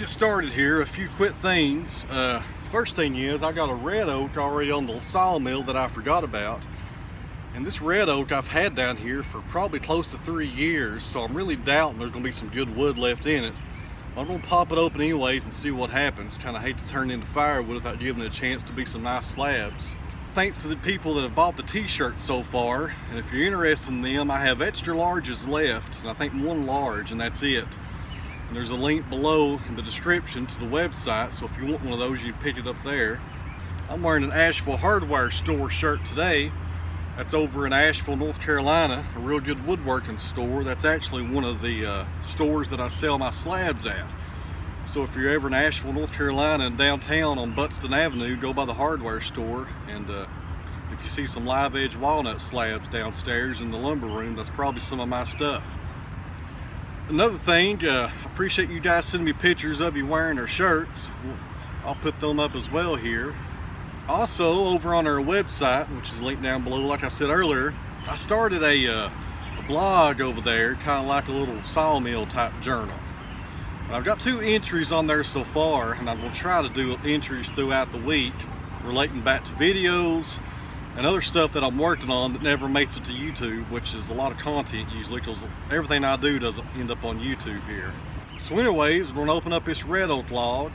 get started here, a few quick things. First thing is, I got a red oak already on the sawmill that I forgot about. And this red oak I've had down here for probably close to 3 years, so I'm really doubting there's going to be some good wood left in it. I'm going to pop it open anyways and see what happens. Kind of hate to turn it into firewood without giving it a chance to be some nice slabs. Thanks to the people that have bought the t-shirts so far, and if you're interested in them, I have extra larges left, and I think one large, and that's it. And there's a link below in the description to the website, so if you want one of those, you can pick it up there. I'm wearing an Asheville Hardware Store shirt today. That's over in Asheville, North Carolina, a real good woodworking store. That's actually one of the stores that I sell my slabs at. So if you're ever in Asheville, North Carolina and downtown on Buxton Avenue, go by the hardware store, and if you see some live edge walnut slabs downstairs in the lumber room, that's probably some of my stuff. Another thing, I appreciate you guys sending me pictures of you wearing our shirts. I'll put them up as well here. Also, over on our website, which is linked down below, like I said earlier, I started a blog over there, kind of like a little sawmill type journal. And I've got 2 entries on there so far, and I'm going to try to do entries throughout the week relating back to videos and other stuff that I'm working on that never makes it to YouTube, which is a lot of content usually, because everything I do doesn't end up on YouTube here. So anyways, we're going to open up this red oak log,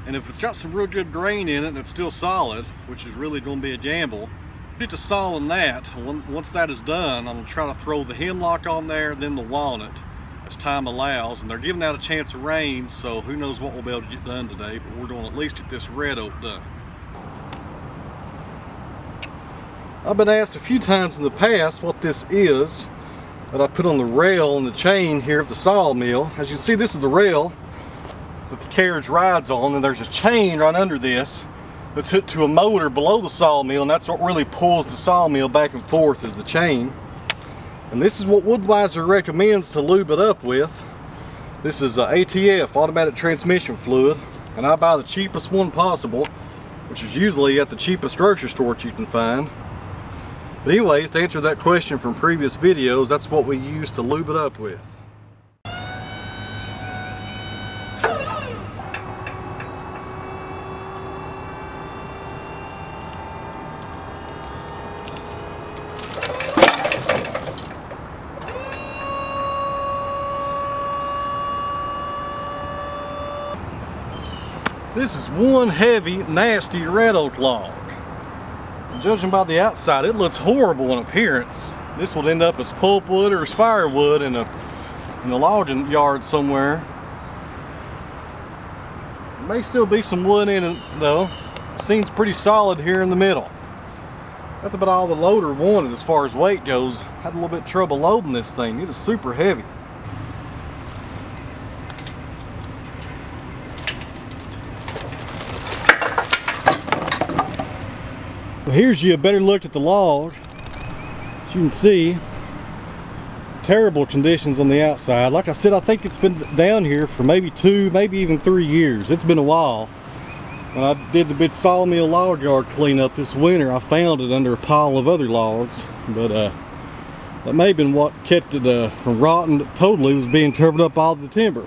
and if it's got some real good grain in it and it's still solid, which is really going to be a gamble, get to sawing that. Once that is done, I'm going to try to throw the hemlock on there, then the walnut as time allows, and they're giving out a chance of rain, so who knows what we'll be able to get done today, but we're going to at least get this red oak done. I've been asked a few times in the past what this is that I put on the rail and the chain here at the sawmill. As you can see, this is the rail that the carriage rides on, and there's a chain right under this that's hooked to a motor below the sawmill, and that's what really pulls the sawmill back and forth, is the chain. And this is what Wood-Mizer recommends to lube it up with. This is ATF, automatic transmission fluid, and I buy the cheapest one possible, which is usually at the cheapest grocery store that you can find. But anyways, to answer that question from previous videos, that's what we use to lube it up with. This is one heavy, nasty red oak log. And judging by the outside, it looks horrible in appearance. This would end up as pulpwood or as firewood in a logging yard somewhere. There may still be some wood in it though. It seems pretty solid here in the middle. That's about all the loader wanted as far as weight goes. Had a little bit of trouble loading this thing. It is super heavy. Here's you a better look at the log. As you can see, terrible conditions on the outside. Like I said, I think it's been down here for maybe 2, maybe even 3 years. It's been a while. When I did the big sawmill log yard cleanup this winter, I found it under a pile of other logs. But that may have been what kept it from rotting totally, was being covered up all the timber.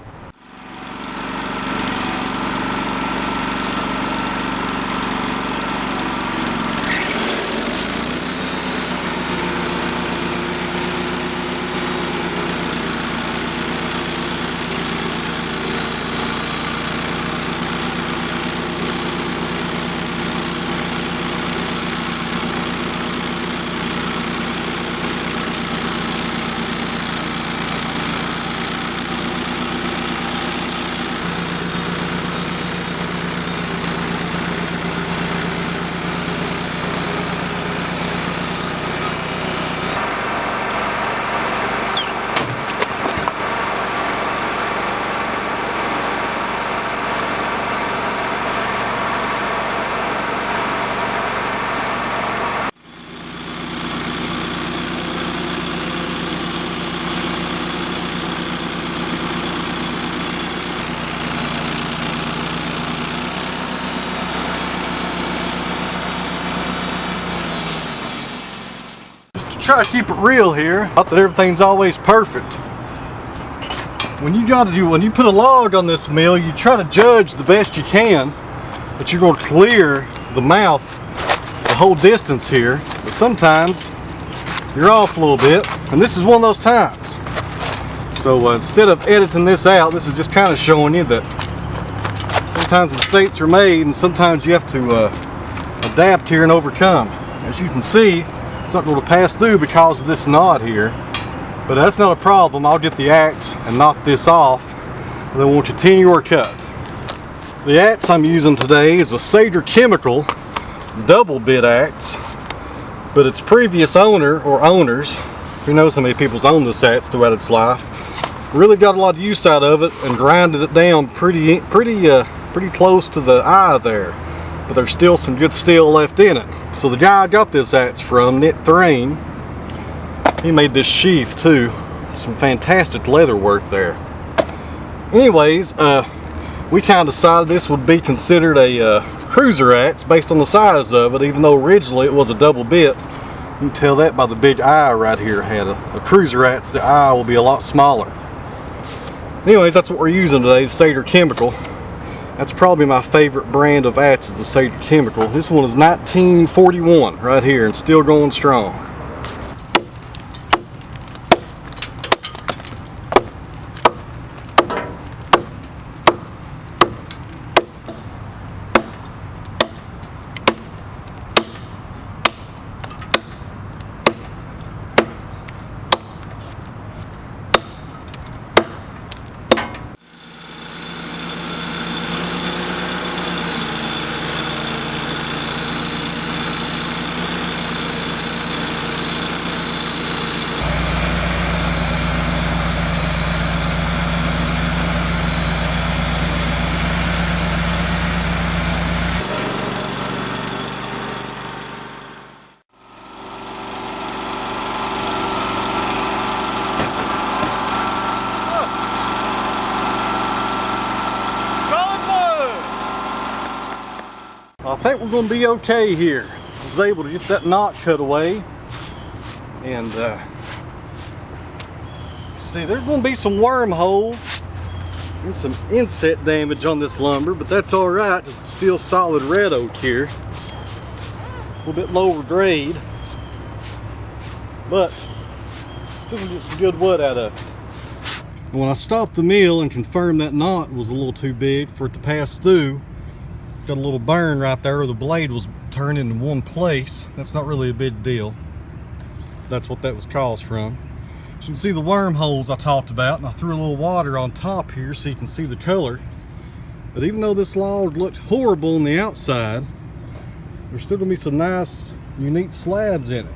Try to keep it real here. Not that everything's always perfect. when you put a log on this mill, you try to judge the best you can that you're going to clear the mouth the whole distance here, but sometimes you're off a little bit, and this is one of those times. So instead of editing this out, this is just kind of showing you that sometimes mistakes are made, and sometimes you have to adapt here and overcome. As you can see, it's not going to pass through because of this knot here, but that's not a problem. I'll get the axe and knock this off, and then we'll continue our cut. The axe I'm using today is a Sawmill Chemical double bit axe, but its previous owner or owners, who knows how many people's owned this axe throughout its life, really got a lot of use out of it and grinded it down pretty close to the eye there, but there's still some good steel left in it. So the guy I got this axe from, Knit Thrain, he made this sheath too. Some fantastic leather work there. Anyways, we kind of decided this would be considered a cruiser axe based on the size of it, even though originally it was a double bit. You can tell that by the big eye right here. Had a cruiser axe, the eye will be a lot smaller. Anyways, that's what we're using today, Sawmill Chemical. That's probably my favorite brand of axes, the Sawmill Chemical. This one is 1941 right here and still going strong. I think we're going to be okay here. I was able to get that knot cut away, and see, there's going to be some wormholes and some insect damage on this lumber, but that's all right. It's still solid red oak here, a little bit lower grade, but still gonna get some good wood out of it. When I stopped the mill and confirmed that knot was a little too big for it to pass through, got a little burn right there where the blade was turned into one place. That's not really a big deal. That's what that was caused from. So you can see the wormholes I talked about, and I threw a little water on top here so you can see the color. But even though this log looked horrible on the outside, there's still gonna be some nice, unique slabs in it.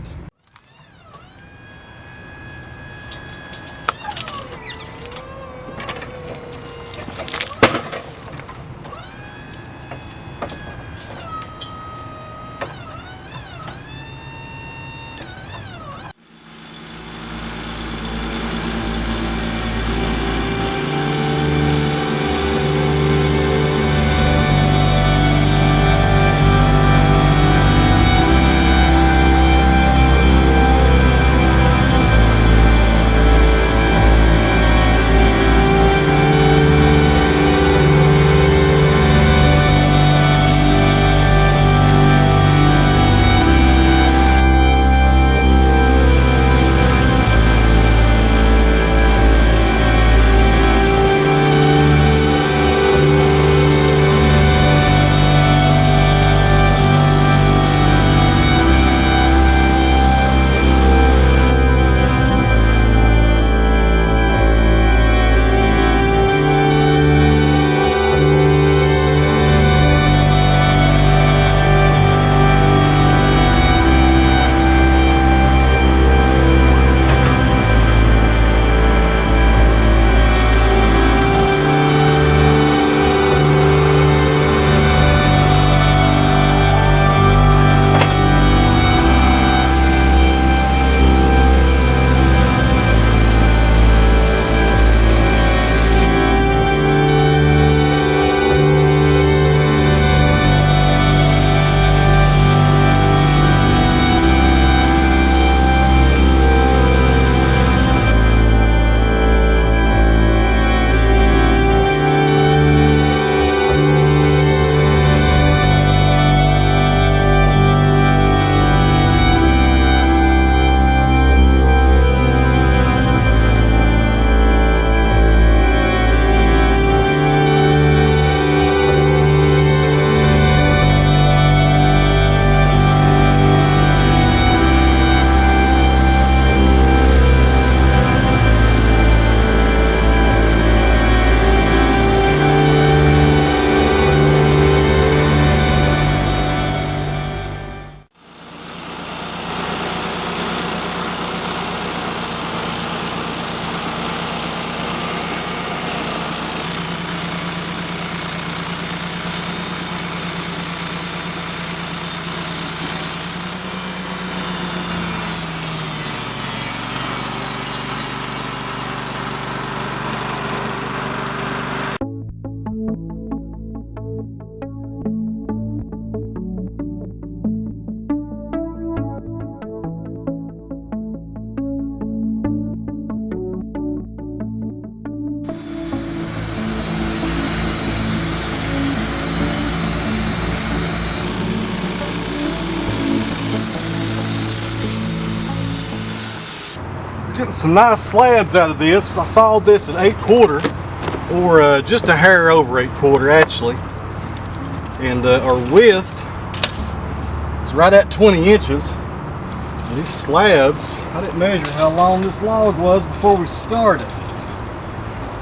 getting some nice slabs out of this. I sawed this at 8/4, or just a hair over 8/4 actually. And our width is right at 20 inches. And these slabs, I didn't measure how long this log was before we started.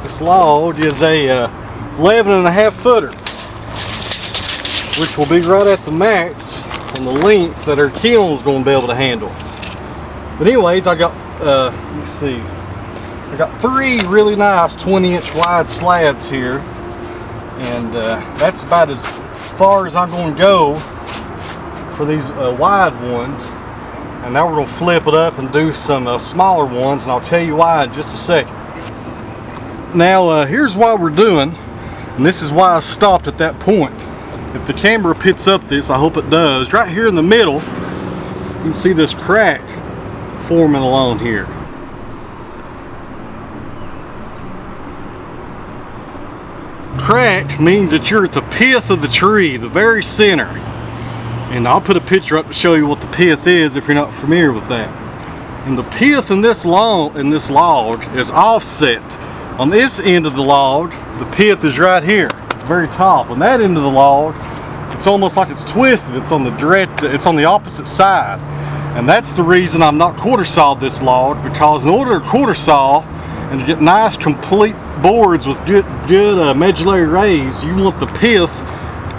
This log is a 11.5 footer, which will be right at the max on the length that our kiln is going to be able to handle. But anyways, I got, let me see, I got 3 really nice 20-inch wide slabs here, and that's about as far as I'm going to go for these wide ones. And now we're going to flip it up and do some smaller ones, and I'll tell you why in just a second. Now here's what we're doing, and this is why I stopped at that point. If the camera picks up this, I hope it does. Right here in the middle, you can see this crack forming along here. Crack means that you're at the pith of the tree, the very center. And I'll put a picture up to show you what the pith is if you're not familiar with that. And the pith in this log is offset. On this end of the log, the pith is right here, very top. On that end of the log, it's almost like it's twisted. It's on the opposite side. And that's the reason I'm not quarter sawed this log, because in order to quarter saw and to get nice complete boards with good medullary rays, you want the pith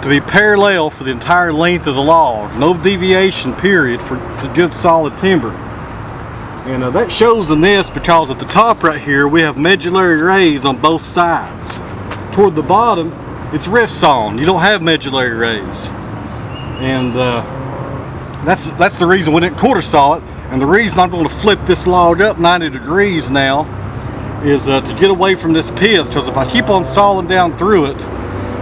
to be parallel for the entire length of the log. No deviation, period, for good solid timber. And that shows in this because at the top right here we have medullary rays on both sides. Toward the bottom it's rift sawn. You don't have medullary rays. And that's the reason we didn't quarter saw it. And the reason I'm going to flip this log up 90 degrees now is to get away from this pith, because if I keep on sawing down through it,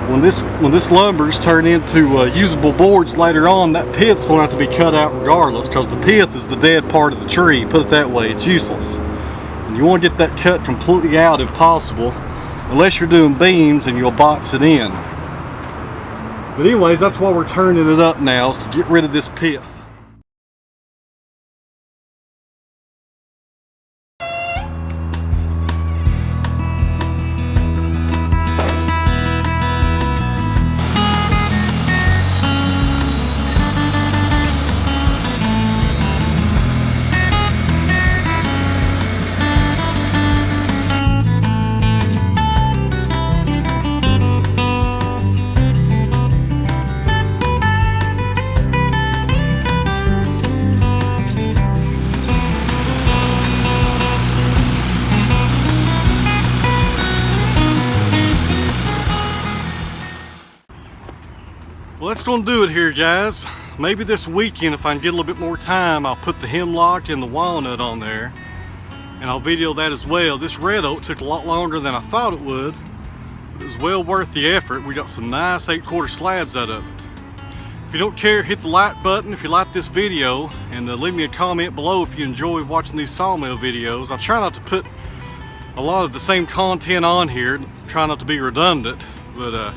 when this lumber's turned into usable boards later on, that pith's going to have to be cut out regardless, because the pith is the dead part of the tree. Put it that way, it's useless. And you want to get that cut completely out if possible, unless you're doing beams and you'll box it in. But anyways, that's why we're turning it up now, is to get rid of this pith. Well, that's going to do it here, guys. Maybe this weekend, if I can get a little bit more time, I'll put the hemlock and the walnut on there, and I'll video that as well. This red oak took a lot longer than I thought it would, but it was well worth the effort. We got some nice 8/4 slabs out of it. If you don't care, hit the like button if you like this video, and leave me a comment below if you enjoy watching these sawmill videos. I try not to put a lot of the same content on here, try not to be redundant, but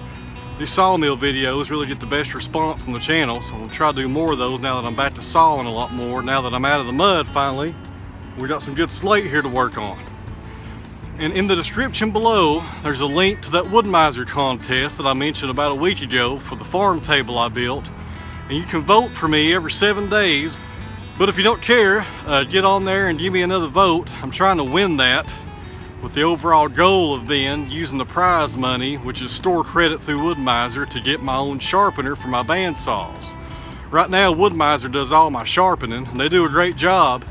these sawmill videos really get the best response on the channel, so I'll try to do more of those now that I'm back to sawing a lot more. Now that I'm out of the mud finally, we got some good slate here to work on. And in the description below, there's a link to that Wood-Mizer contest that I mentioned about a week ago for the farm table I built. And you can vote for me every 7 days. But if you don't care, get on there and give me another vote. I'm trying to win that, with the overall goal of being using the prize money, which is store credit through Wood-Mizer, to get my own sharpener for my band saws. Right now Wood-Mizer does all my sharpening, and they do a great job,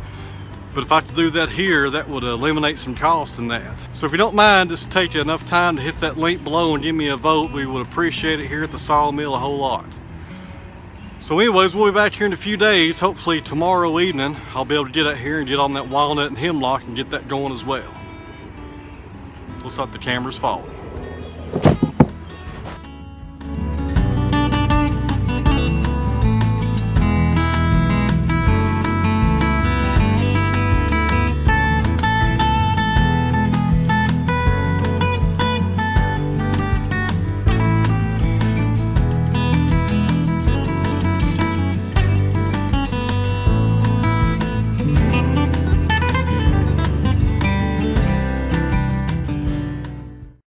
but if I could do that here, that would eliminate some cost in that. So if you don't mind, just take enough time to hit that link below and give me a vote. We would appreciate it here at the Sawmill a whole lot. So anyways, we'll be back here in a few days. Hopefully tomorrow evening I'll be able to get out here and get on that walnut and hemlock and get that going as well. Looks like the camera's falling.